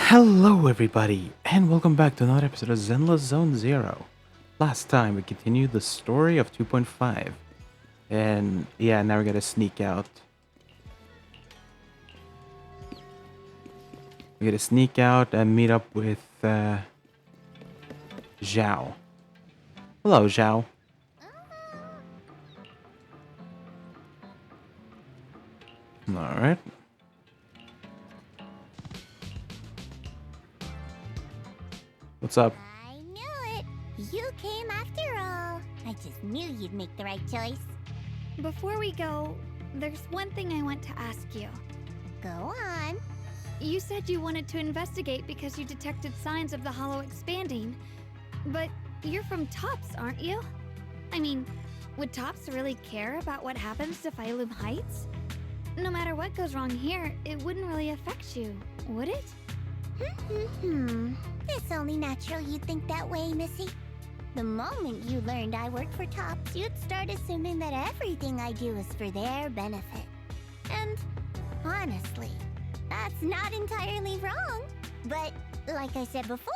Hello, everybody, and welcome back to another episode of Zenless Zone Zero. Last time we continued the story of 2.5, and yeah, now we gotta sneak out. We gotta sneak out and meet up with Zhao. Hello, Zhao. All right. What's up? I knew it! You came after all. I just knew you'd make the right choice. Before we go, there's one thing I want to ask you. Go on. You said you wanted to investigate because you detected signs of the hollow expanding. But you're from Tops, aren't you? I mean, would Tops really care about what happens to Phylum Heights? No matter what goes wrong here, it wouldn't really affect you, would it? It's only natural you'd think that way, Missy. The moment you learned I worked for Tops, you'd start assuming that everything I do is for their benefit. And honestly, that's not entirely wrong. But like I said before,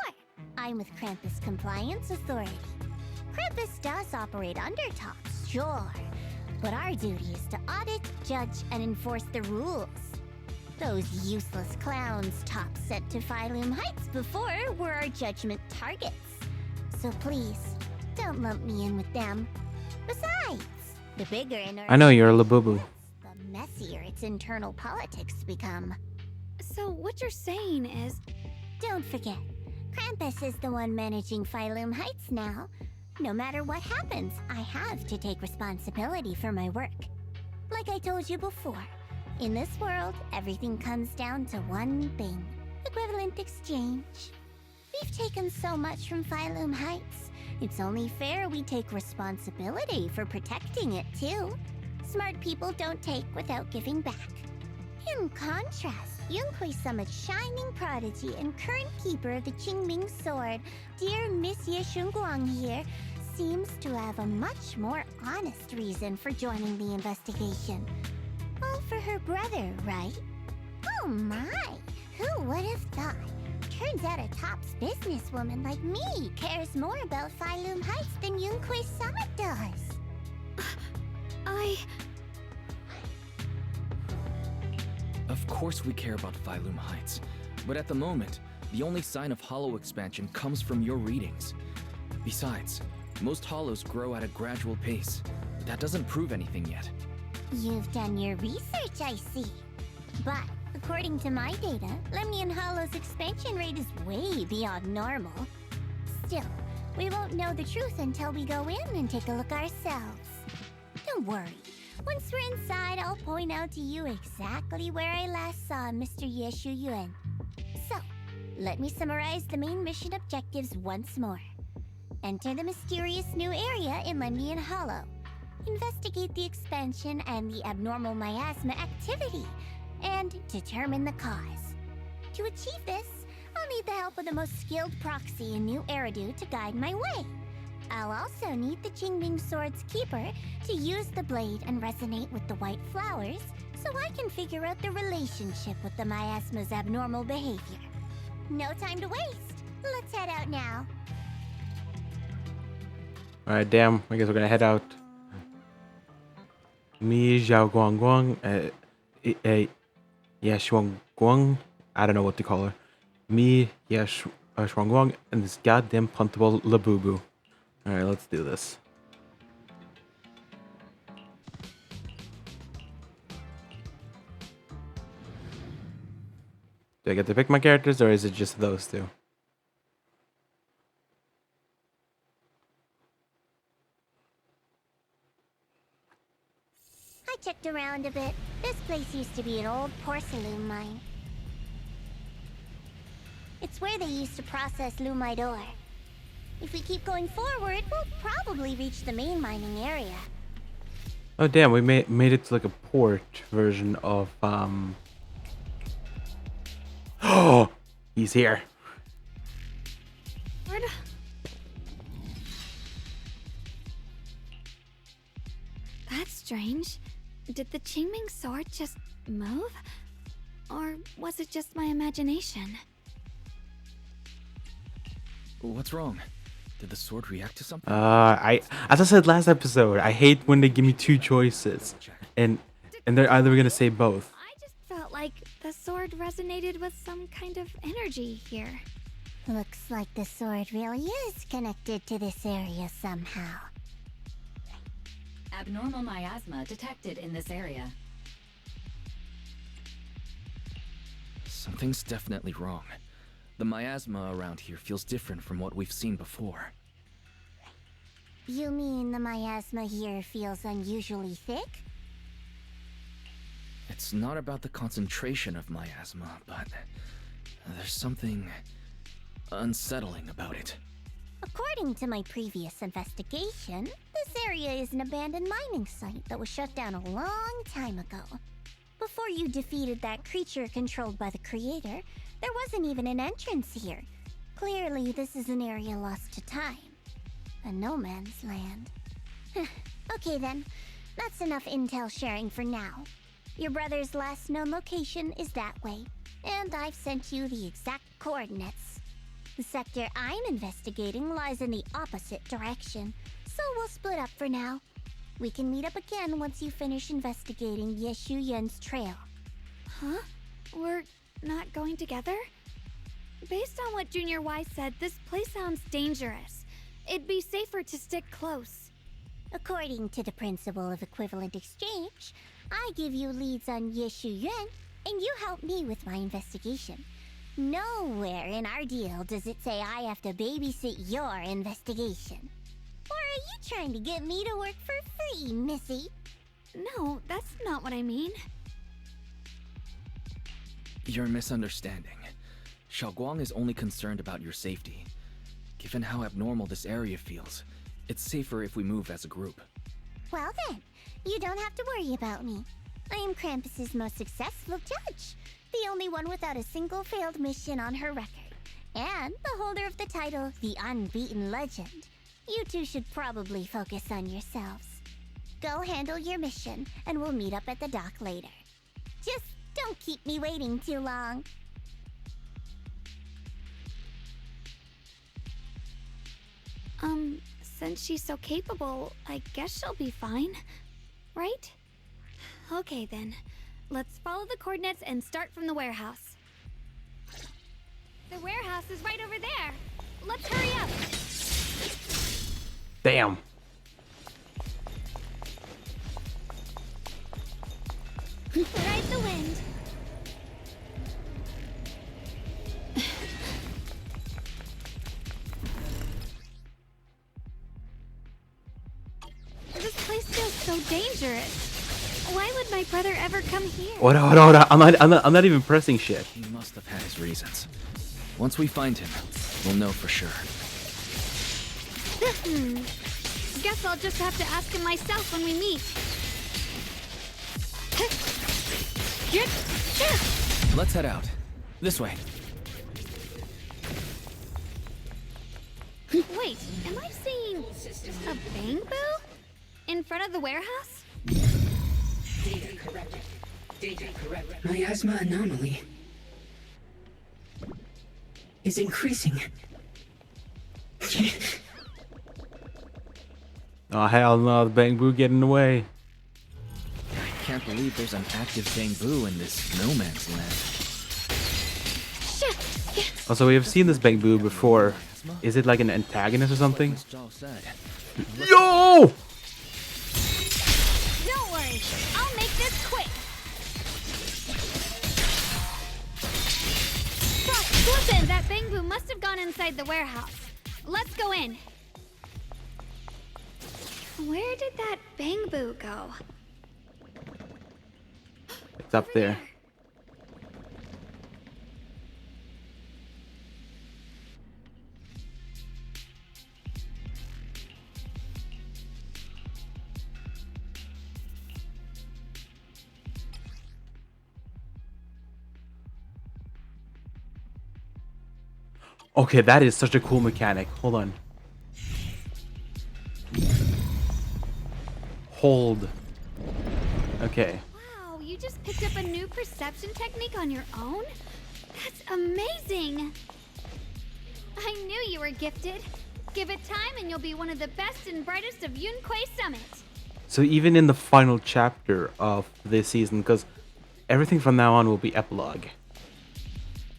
I'm with Krampus Compliance Authority. Krampus does operate under Tops, sure. But our duty is to audit, judge, and enforce the rules. Those useless clowns Tops sent to Phylum Heights before were our judgment targets. So please, don't lump me in with them. Besides, the bigger an I know you're a labubu. the messier its internal politics become. So what you're saying is, Don't forget, Krampus is the one managing Phylum Heights now. No matter what happens, I have to take responsibility for my work. Like I told you before, in this world, everything comes down to one thing: equivalent exchange. We've taken so much from Phylum Heights. It's only fair we take responsibility for protecting it, too. Smart people don't take without giving back. In contrast, Yunhui Summit's shining prodigy and current keeper of the Qingming Sword, dear Miss Ye Shunguang here, seems to have a much more honest reason for joining the investigation. All for her brother, right? Oh my! Who would have thought? Turns out a Tops businesswoman like me cares more about Phylum Heights than Yunhui Summit does. Of course we care about Phylum Heights, but at the moment, the only sign of hollow expansion comes from your readings. Besides, most hollows grow at a gradual pace. That doesn't prove anything yet. You've done your research, I see. But according to my data, Lemnian Hollow's expansion rate is way beyond normal. Still, we won't know the truth until we go in and take a look ourselves. Don't worry. Once we're inside, I'll point out to you exactly where I last saw Mr. Ye Shu Yuan. So, let me summarize the main mission objectives once more. Enter the mysterious new area in Lemnian Hollow. Investigate the expansion and the abnormal miasma activity, and determine the cause. To achieve this, I'll need the help of the most skilled proxy in New Eridu to guide my way. I'll also need the Qingming Sword's keeper to use the blade and resonate with the white flowers so I can figure out the relationship with the miasma's abnormal behavior. No time to waste. Let's head out now. Alright, damn. I guess we're gonna head out. Me, Zhao Guangguang, Shuang Guang. I don't know what to call her. Me, Shuang Guang, and this goddamn puntable labubu. Alright, let's do this. Do I get to pick my characters, or is it just those two? I checked around a bit. This place used to be an old porcelain mine. It's where they used to process lumite ore. If we keep going forward, we'll probably reach the main mining area. Oh damn, we made it to like a port version of Oh, he's here. Lord. That's strange. Did the Qingming Sword just move? Or was it just my imagination? What's wrong? Did the sword react to something? As I said last episode, I hate when they give me two choices, and they're either gonna say both. I just felt like the sword resonated with some kind of energy here. Looks like the sword really is connected to this area somehow. Abnormal miasma detected in this area. Something's definitely wrong. The miasma around here feels different from what we've seen before. You mean the miasma here feels unusually thick? It's not about the concentration of miasma, but there's something unsettling about it. According to my previous investigation, this area is an abandoned mining site that was shut down a long time ago. Before you defeated that creature controlled by the creator, there wasn't even an entrance here. Clearly, this is an area lost to time. A no man's land. Okay then, that's enough intel sharing for now. Your brother's last known location is that way, and I've sent you the exact coordinates. The sector I'm investigating lies in the opposite direction, so we'll split up for now. We can meet up again once you finish investigating Yeshu Yun's trail. Huh? We're not going together? Based on what Junior Y said, this place sounds dangerous. It'd be safer to stick close. According to the principle of equivalent exchange, I give you leads on Yeshu Yun, and you help me with my investigation. Nowhere in our deal does it say I have to babysit your investigation. Or are you trying to get me to work for free, Missy? No, that's not what I mean. You're misunderstanding. Xiaoguang is only concerned about your safety. Given how abnormal this area feels, it's safer if we move as a group. Well then, you don't have to worry about me. I am Krampus's most successful judge, the only one without a single failed mission on her record, and the holder of the title, the Unbeaten Legend. You two should probably focus on yourselves. Go handle your mission, and we'll meet up at the dock later. Just don't keep me waiting too long. Since she's so capable, I guess she'll be fine. Right? Okay then. Let's follow the coordinates and start from the warehouse. The warehouse is right over there. Let's hurry up. Damn. Ride the wind. This place feels so dangerous. Why would my brother ever come here? Hold on. I'm not even pressing shit. He must have had his reasons. Once we find him, we'll know for sure. Guess I'll just have to ask him myself when we meet. Let's head out. This way. Wait, am I seeing a Bangboo? In front of the warehouse? Data corrected. Data corrected. Miasma anomaly is increasing. Oh hell no, the Bangboo get in the way. I can't believe there's an active Bangboo in this no man's land. Also, we have seen this Bangboo before. Is it like an antagonist or something? Miss Zhao said. Yo! Don't worry, I'll make this quick. Listen, that Bangboo must have gone inside the warehouse. Let's go in. Where did that Bangboo go? It's up there. Okay, that is such a cool mechanic. Hold on. Hold. Okay. Wow, you just picked up a new perception technique on your own? That's amazing! I knew you were gifted. Give it time and you'll be one of the best and brightest of Yunquei Summit. So even in the final chapter of this season, because everything from now on will be epilogue,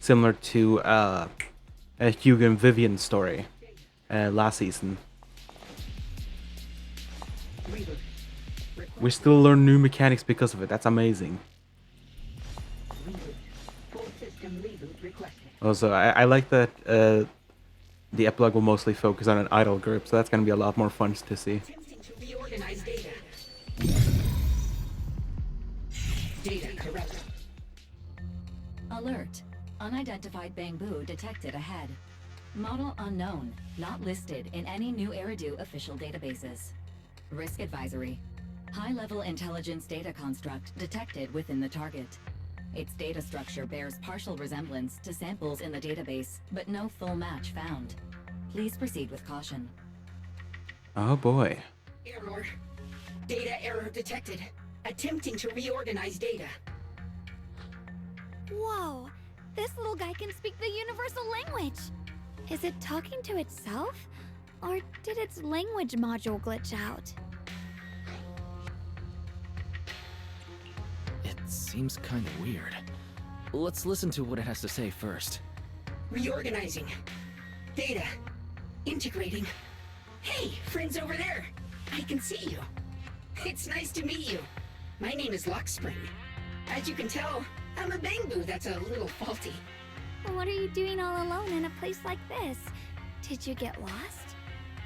similar to Hugo and Vivian's story last season. We still learn new mechanics because of it. That's amazing. Also, I like that the epilogue will mostly focus on an idol group, so that's going to be a lot more fun to see. Data correct. Alert. Unidentified Bangboo detected ahead. Model unknown. Not listed in any new Eridu official databases. Risk advisory. High-level intelligence data construct detected within the target. Its data structure bears partial resemblance to samples in the database, but no full match found. Please proceed with caution. Oh boy. Error. Data error detected. Attempting to reorganize data. Whoa, this little guy can speak the universal language. Is it talking to itself? Or did its language module glitch out? It seems kind of weird. Let's listen to what it has to say first. Reorganizing. Data. Integrating. Hey, friends over there. I can see you. It's nice to meet you. My name is Lockspring. As you can tell, I'm a Bangboo that's a little faulty. What are you doing all alone in a place like this? Did you get lost?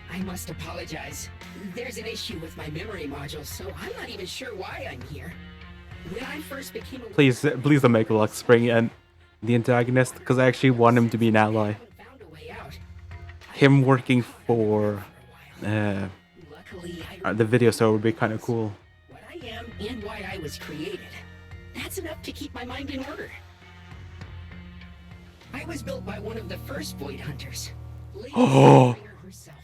I must apologize. There's an issue with my memory module, so I'm not even sure why I'm here. When I first became a Please don't make Lux Spring and the antagonist, because I actually want him to be an ally. found a way out. Him working for Luckily, I the video store would be kind of cool. what I am and why I was created. That's enough to keep my mind in order. I was built by one of the first Void Hunters, Lady Sunbringer herself.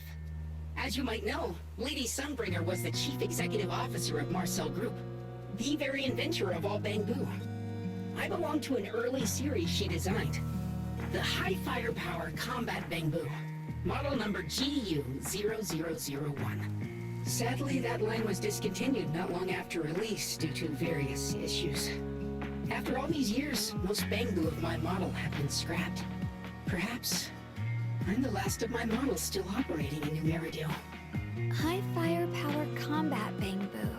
As you might know, Lady Sunbringer was the chief executive officer of Marcel Group, the very inventor of all Bangboo. I belong to an early series she designed, the High Firepower Combat Bangboo, model number GU0001. Sadly, that line was discontinued not long after release due to various issues. After all these years, most Bangboo of my model have been scrapped. Perhaps I'm the last of my models still operating in New Eridu. High firepower combat Bangboo.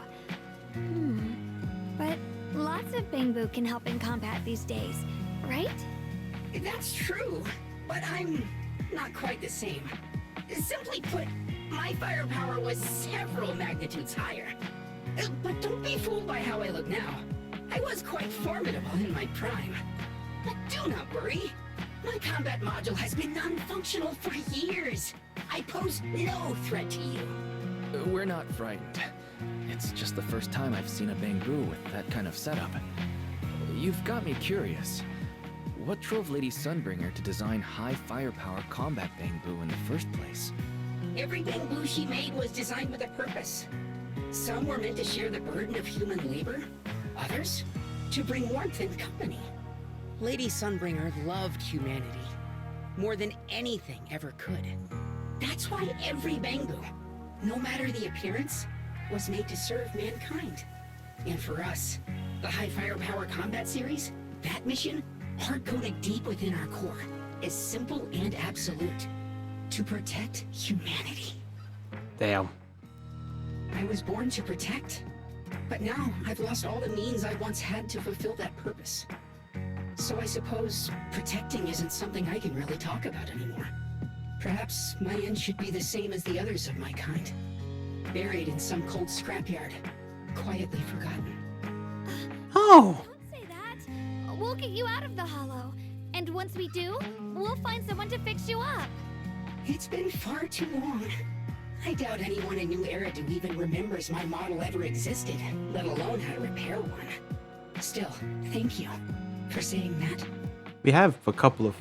But lots of Bangboo can help in combat these days, right? That's true, but I'm not quite the same. Simply put, my firepower was several magnitudes higher. But don't be fooled by how I look now. I was quite formidable in my prime. But do not worry. My combat module has been non-functional for years. I pose no threat to you. We're not frightened. It's just the first time I've seen a Bangboo with that kind of setup. You've got me curious. What drove Lady Sunbringer to design high firepower combat Bangboo in the first place? Every Bangboo she made was designed with a purpose. Some were meant to share the burden of human labor. Others, to bring warmth and company. Lady Sunbringer loved humanity more than anything ever could. That's why every Bangboo, no matter the appearance, was made to serve mankind. And for us, the High Firepower Combat Series, that mission, hard-coded deep within our core, is simple and absolute. To protect humanity. Damn. I was born to protect, but now I've lost all the means I once had to fulfill that purpose. So I suppose protecting isn't something I can really talk about anymore. Perhaps my end should be the same as the others of my kind. Buried in some cold scrapyard, quietly forgotten. Oh! Don't say that. We'll get you out of the hollow. And once we do, we'll find someone to fix you up. It's been far too long. I doubt anyone in New Eridu even remembers my model ever existed, let alone how to repair one. Still, thank you for saying that. We have a couple of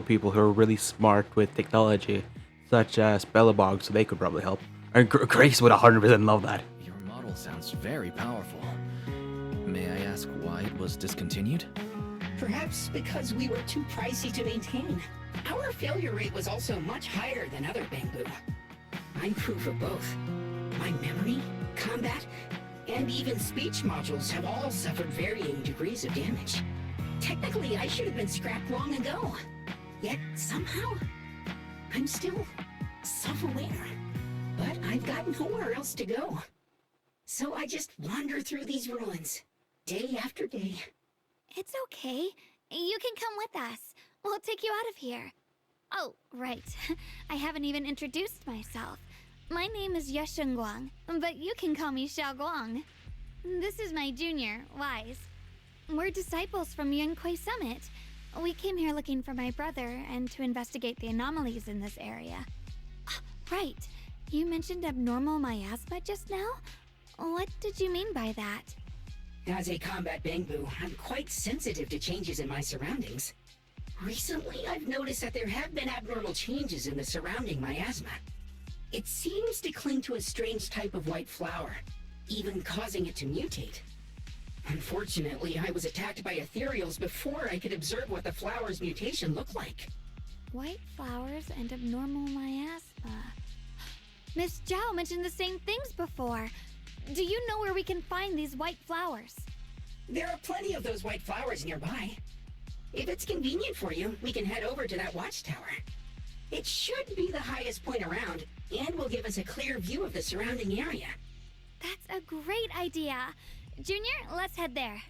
people who are really smart with technology, such as Bellabog, so they could probably help. And Grace would 100% love that. Your model sounds very powerful. May I ask why it was discontinued? Perhaps because we were too pricey to maintain. Our failure rate was also much higher than other Bangboo. I'm proof of both. My memory, combat, and even speech modules have all suffered varying degrees of damage. Technically, I should have been scrapped long ago. Yet, somehow, I'm still self-aware. But I've got nowhere else to go. So I just wander through these ruins, day after day. It's okay. You can come with us. We'll take you out of here. Oh, right. I haven't even introduced myself. My name is Yesheng Guang, but you can call me Xiao Guang. This is my junior, Wise. We're disciples from Yunquei Summit. We came here looking for my brother and to investigate the anomalies in this area. Right. You mentioned abnormal miasma just now? What did you mean by that? As a combat Bangboo, I'm quite sensitive to changes in my surroundings. Recently, I've noticed that there have been abnormal changes in the surrounding miasma. It seems to cling to a strange type of white flower, even causing it to mutate. Unfortunately, I was attacked by ethereals before I could observe what the flower's mutation looked like. White flowers and abnormal miasma. Miss Zhao mentioned the same things before. Do you know where we can find these white flowers? There are plenty of those white flowers nearby. If it's convenient for you, we can head over to that watchtower. It should be the highest point around, and will give us a clear view of the surrounding area. That's a great idea. Junior, let's head there.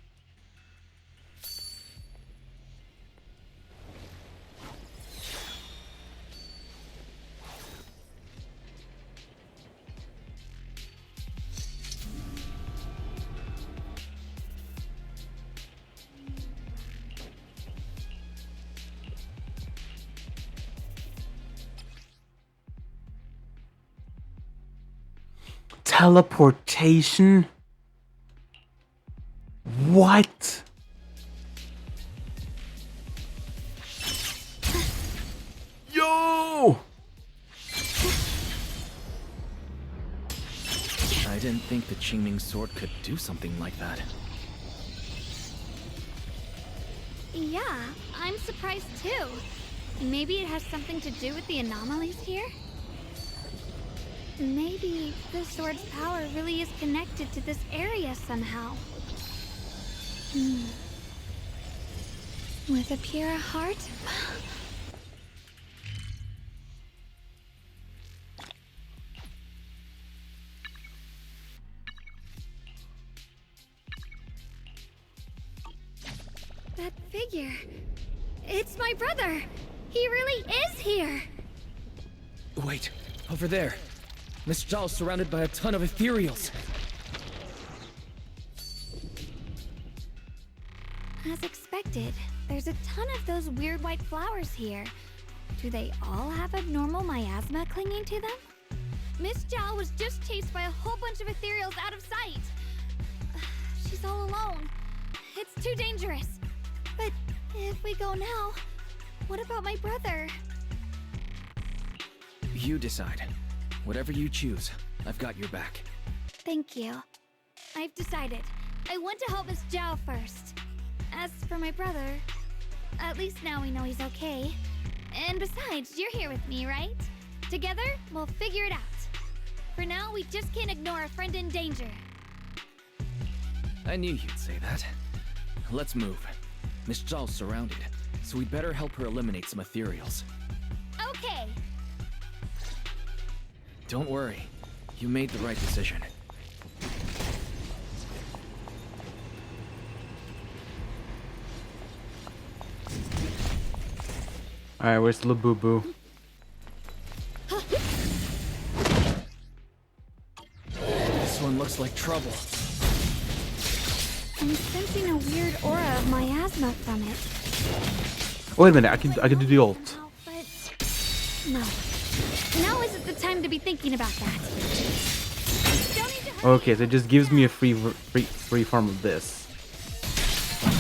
Teleportation? What? Yo! I didn't think the Qingming sword could do something like that. Yeah, I'm surprised too. Maybe it has something to do with the anomalies here? Maybe the sword's power really is connected to this area somehow. With a pure heart? That figure. It's my brother! He really is here! Wait, over there. Miss Zhao's surrounded by a ton of ethereals. As expected, there's a ton of those weird white flowers here. Do they all have abnormal miasma clinging to them? Miss Zhao was just chased by a whole bunch of ethereals out of sight. She's all alone. It's too dangerous. But if we go now, what about my brother? You decide. Whatever you choose, I've got your back. Thank you. I've decided. I want to help Miss Zhao first. As for my brother, at least now we know he's okay. And besides, you're here with me, right? Together, we'll figure it out. For now, we just can't ignore a friend in danger. I knew you'd say that. Let's move. Miss Zhao's surrounded, so we'd better help her eliminate some ethereals. Okay. Don't worry. You made the right decision. Alright, where's the boo boo? This one looks like trouble. I'm sensing a weird aura of miasma from it. Wait a minute, I can do the ult. But no. Now isn't the time to be thinking about that. Don't need to hurry. Okay, so it just gives me a free form of this. Cross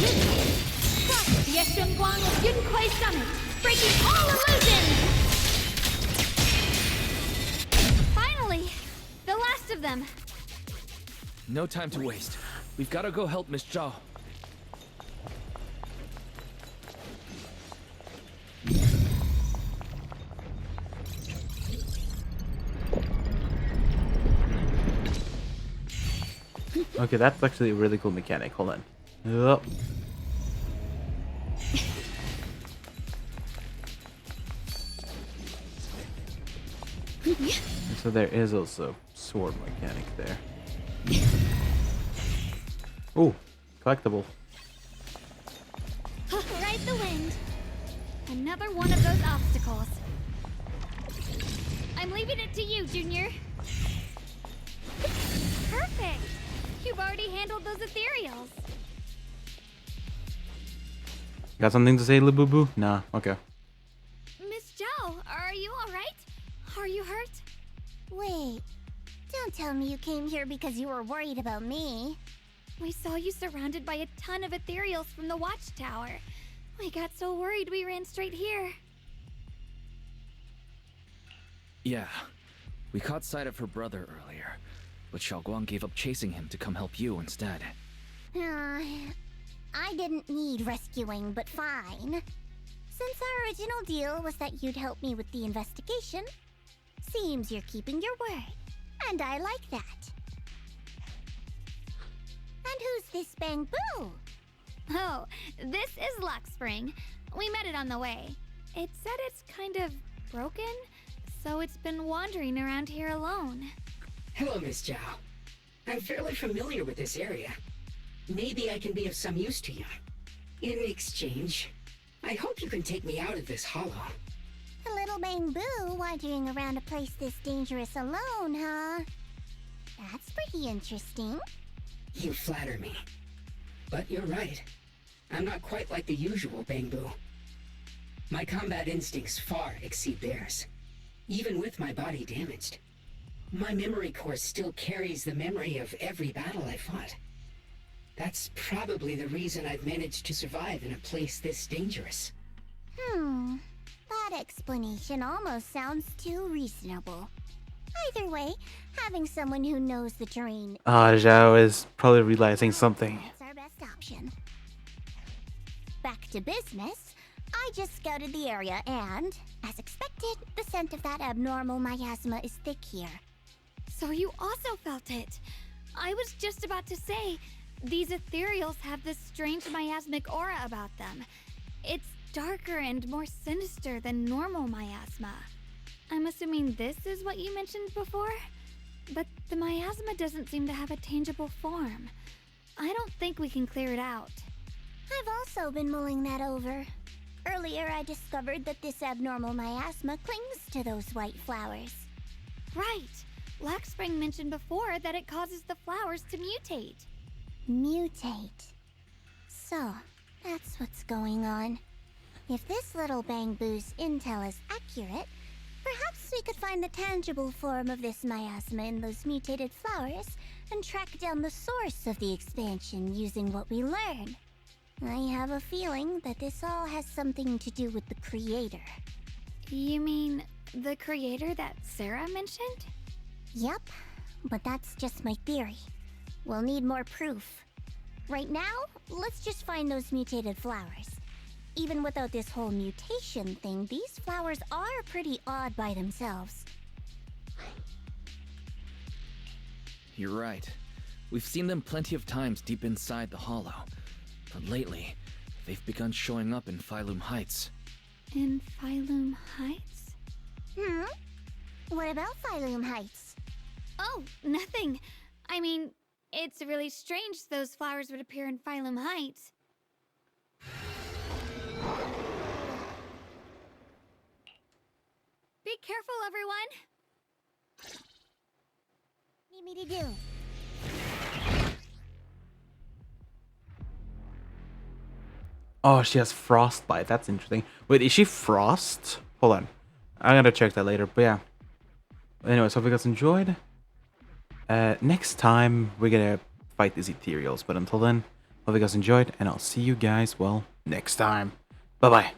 the Yesheng Guang of Yunquei Summit, breaking all illusions! Finally! The last of them! No time to waste. We've got to go help Miss Zhao. Okay, that's actually a really cool mechanic. Hold on. Yup. So there is also sword mechanic there. Ooh, collectible. Ride the wind. Another one of those obstacles. I'm leaving it to you, Junior. Perfect. You've already handled those ethereals. Got something to say, Labubu? Nah, okay. Miss Zhao, are you alright? Are you hurt? Wait, don't tell me you came here because you were worried about me. We saw you surrounded by a ton of ethereals from the watchtower. We got so worried we ran straight here. Yeah, we caught sight of her brother earlier, but Xiaoguang gave up chasing him to come help you instead. I didn't need rescuing, but fine. Since our original deal was that you'd help me with the investigation, seems you're keeping your word, and I like that. And who's this Bangboo? Oh, this is Luxspring. We met it on the way. It said it's kind of broken, so it's been wandering around here alone. Hello, Miss Zhao. I'm fairly familiar with this area. Maybe I can be of some use to you. In exchange, I hope you can take me out of this hollow. A little Bangboo wandering around a place this dangerous alone, huh? That's pretty interesting. You flatter me. But you're right. I'm not quite like the usual Bangboo. My combat instincts far exceed theirs. Even with my body damaged, my memory core still carries the memory of every battle I fought. That's probably the reason I've managed to survive in a place this dangerous. That explanation almost sounds too reasonable. Either way, having someone who knows the terrain Zhao is probably realizing something. that's our best option. Back to business, I just scouted the area and, as expected, the scent of that abnormal miasma is thick here. So you also felt it. I was just about to say, these ethereals have this strange miasmic aura about them. It's darker and more sinister than normal miasma. I'm assuming this is what you mentioned before? But the miasma doesn't seem to have a tangible form. I don't think we can clear it out. I've also been mulling that over. Earlier, I discovered that this abnormal miasma clings to those white flowers. Right. Luxspring mentioned before that it causes the flowers to mutate. Mutate. So, that's what's going on. If this little Bangboo's intel is accurate, perhaps we could find the tangible form of this miasma in those mutated flowers and track down the source of the expansion using what we learn. I have a feeling that this all has something to do with the creator. You mean the creator that Sarah mentioned? Yep, but that's just my theory. We'll need more proof. Right now, let's just find those mutated flowers. Even without this whole mutation thing, these flowers are pretty odd by themselves. You're right. We've seen them plenty of times deep inside the hollow. But lately, they've begun showing up in Phylum Heights. In Phylum Heights? What about Phylum Heights? Oh, nothing. I mean, it's really strange those flowers would appear in Phylum Heights. Be careful, everyone! What do you need me to do? Oh, she has frostbite. That's interesting. Wait, is she frost? Hold on. I'm gonna check that later, but yeah. Anyways, hope you guys enjoyed. Next time, we're gonna fight these ethereals, but until then, hope you guys enjoyed, and I'll see you guys, well, next time. Bye-bye.